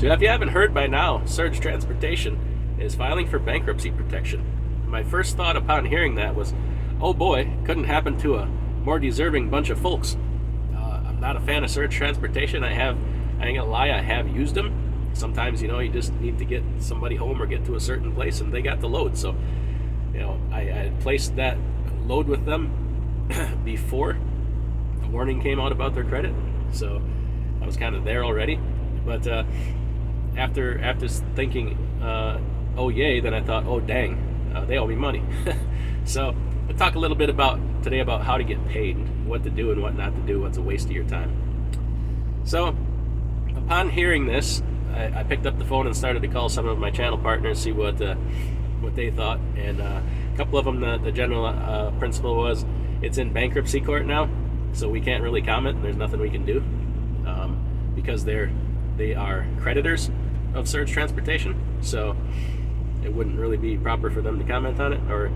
So if you haven't heard by now, Surge Transportation is filing for bankruptcy protection. My first thought upon hearing that was, oh boy, couldn't happen to a more deserving bunch of folks. I'm not a fan of Surge Transportation. I ain't gonna lie, I have used them. Sometimes, you just need to get somebody home or get to a certain place, and they got the load. So, I placed that load with them before a warning came out about their credit. So I was kind of there already. But after thinking, oh yay, then I thought, oh dang, they owe me money. So we'll talk a little bit today about how to get paid, what to do and what not to do, what's a waste of your time. So upon hearing this, I picked up the phone and started to call some of my channel partners, see what they thought. And a couple of them, the general principle was, it's in bankruptcy court now, so we can't really comment. There's nothing we can do because they are creditors of Surge Transportation, so it wouldn't really be proper for them to comment on it or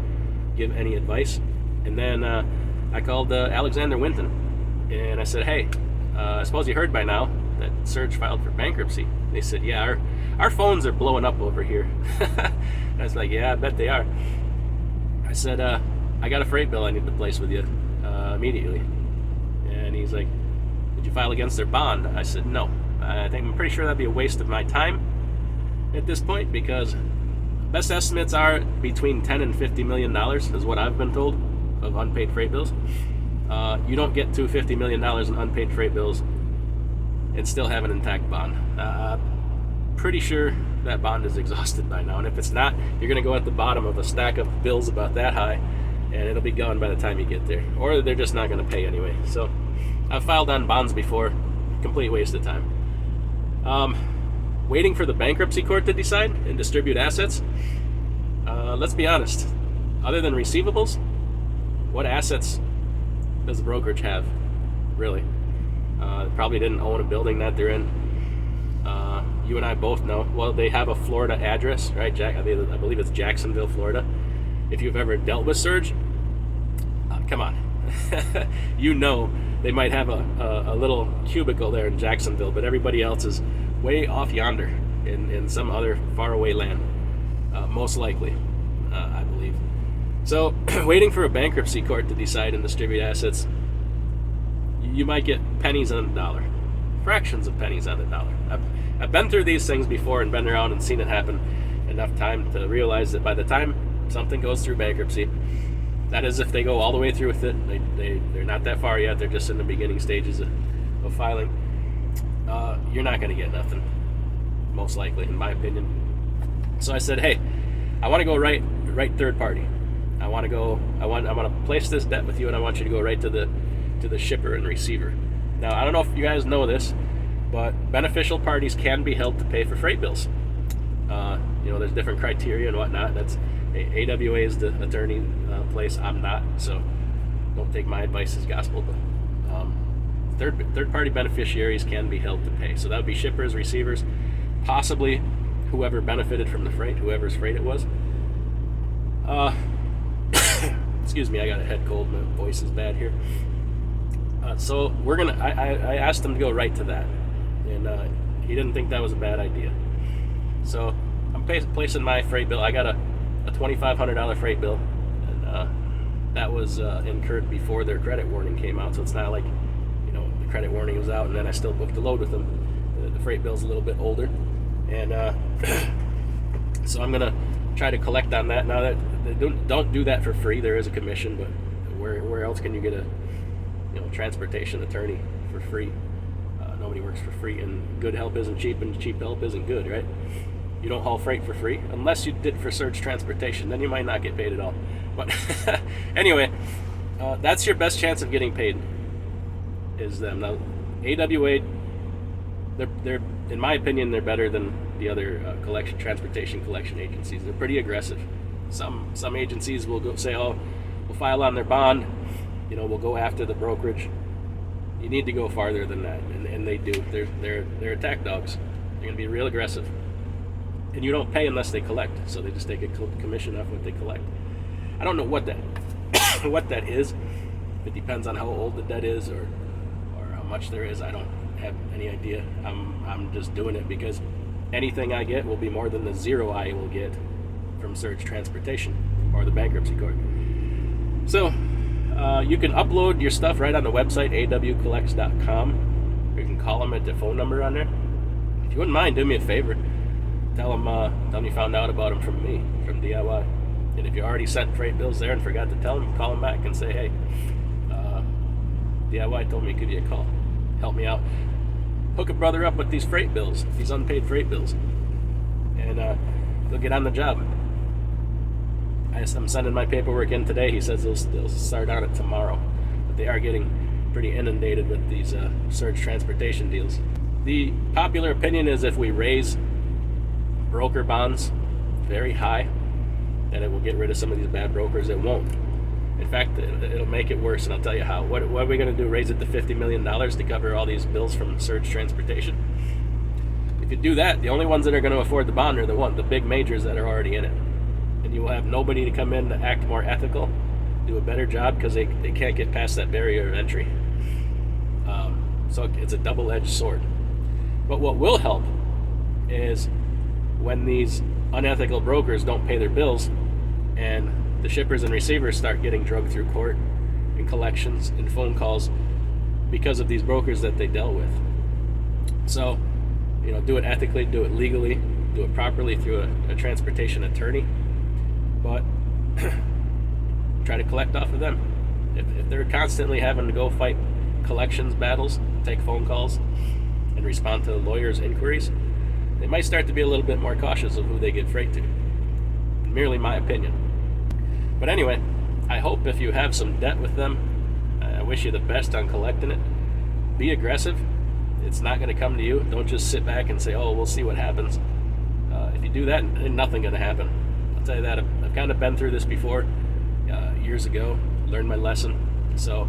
give any advice. And then I called Alexander Winton, and I said, hey, I suppose you heard by now that Surge filed for bankruptcy. They said, yeah, our phones are blowing up over here. I was like, yeah, I bet they are. I said, I got a freight bill I need to place with you immediately. And he's like, did you file against their bond? I said, no. I'm pretty sure that'd be a waste of my time at this point, because best estimates are between $10 and $50 million is what I've been told of unpaid freight bills. You don't get to $50 million in unpaid freight bills and still have an intact bond. Pretty sure that bond is exhausted by now, and if it's not, you're going to go at the bottom of a stack of bills about that high, and it'll be gone by the time you get there, or they're just not going to pay anyway. So I've filed on bonds before, complete waste of time. Waiting for the bankruptcy court to decide and distribute assets. Let's be honest, other than receivables, what assets does the brokerage have, really? Probably didn't own a building that they're in. You and I both know. Well, they have a Florida address, right? I believe it's Jacksonville, Florida. If you've ever dealt with Surge, come on. They might have a little cubicle there in Jacksonville, but everybody else is way off yonder in some other faraway land, most likely, I believe. So, waiting for a bankruptcy court to decide and distribute assets, you might get pennies on the dollar, fractions of pennies on the dollar. I've been through these things before and been around and seen it happen enough time to realize that by the time something goes through bankruptcy, that is if they go all the way through with it, they're not that far yet, they're just in the beginning stages of filing, you're not going to get nothing, most likely, in my opinion. So I said, hey, I want to go right third party. I want to place this debt with you, and I want you to go right to the shipper and receiver. Now, I don't know if you guys know this, but beneficial parties can be held to pay for freight bills. There's different criteria and whatnot. That's AWA is the attorney place. I'm not, so don't take my advice as gospel. But third party beneficiaries can be held to pay. So that would be shippers, receivers, possibly whoever benefited from the freight, whoever's freight it was. Excuse me, I got a head cold. My voice is bad here. So I asked him to go right to that, and he didn't think that was a bad idea. So I'm placing my freight bill. I got a $2,500 freight bill, and that was incurred before their credit warning came out. So it's not like the credit warning was out and then I still booked the load with them. The freight bill's a little bit older, and so I'm gonna try to collect on that. Now that don't do that for free. There is a commission, but where else can you get a transportation attorney for free? Nobody works for free, and good help isn't cheap, and cheap help isn't good, right? You don't haul freight for free unless you did for Surge Transportation. Then you might not get paid at all. But anyway, that's your best chance of getting paid, is them. Now, AWA, they're in my opinion, they're better than the other transportation collection agencies. They're pretty aggressive. Some agencies will go say, oh, we'll file on their bond. We'll go after the brokerage. You need to go farther than that, and they do. They're attack dogs. They're going to be real aggressive, and you don't pay unless they collect. So they just take a commission off what they collect. I don't know what that is. It depends on how old the debt is or how much there is. I don't have any idea. I'm just doing it because anything I get will be more than the zero I will get from surge transportation or the bankruptcy court. So you can upload your stuff right on the website, awcollects.com. You can call them at the phone number on there. If you wouldn't mind, do me a favor. Tell them you found out about them from me, from DIY. And if you already sent freight bills there and forgot to tell them, call them back and say, hey, DIY told me to give you a call. Help me out. Hook a brother up with these freight bills, these unpaid freight bills. And they'll get on the job. I'm sending my paperwork in today. He says they'll start on it tomorrow. But they are getting pretty inundated with these surge transportation deals. The popular opinion is if we raise broker bonds very high, that it will get rid of some of these bad brokers. It won't. In fact, it'll make it worse, and I'll tell you how. What are we going to do? Raise it to $50 million to cover all these bills from surge transportation? If you do that, the only ones that are going to afford the bond are the big majors that are already in it. And you will have nobody to come in to act more ethical, do a better job, because they can't get past that barrier of entry. So it's a double-edged sword. But what will help is when these unethical brokers don't pay their bills and the shippers and receivers start getting drugged through court and collections and phone calls because of these brokers that they dealt with. So, do it ethically, do it legally, do it properly through a transportation attorney, but try to collect off of them. If they're constantly having to go fight collections battles, take phone calls, and respond to lawyers' inquiries, they might start to be a little bit more cautious of who they give freight to. Merely my opinion. But anyway, I hope if you have some debt with them, I wish you the best on collecting it. Be aggressive. It's not going to come to you. Don't just sit back and say, oh, we'll see what happens. If you do that, ain't nothing going to happen. I'll tell you that. I've kind of been through this before years ago, learned my lesson. So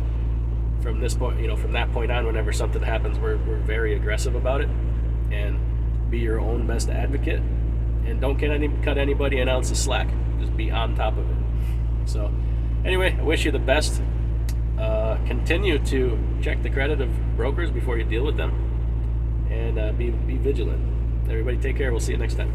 from this point, from that point on, whenever something happens, we're very aggressive about it. And be your own best advocate. And don't cut anybody an ounce of slack. Just be on top of it. So anyway, I wish you the best. Continue to check the credit of brokers before you deal with them. And be vigilant. Everybody take care. We'll see you next time.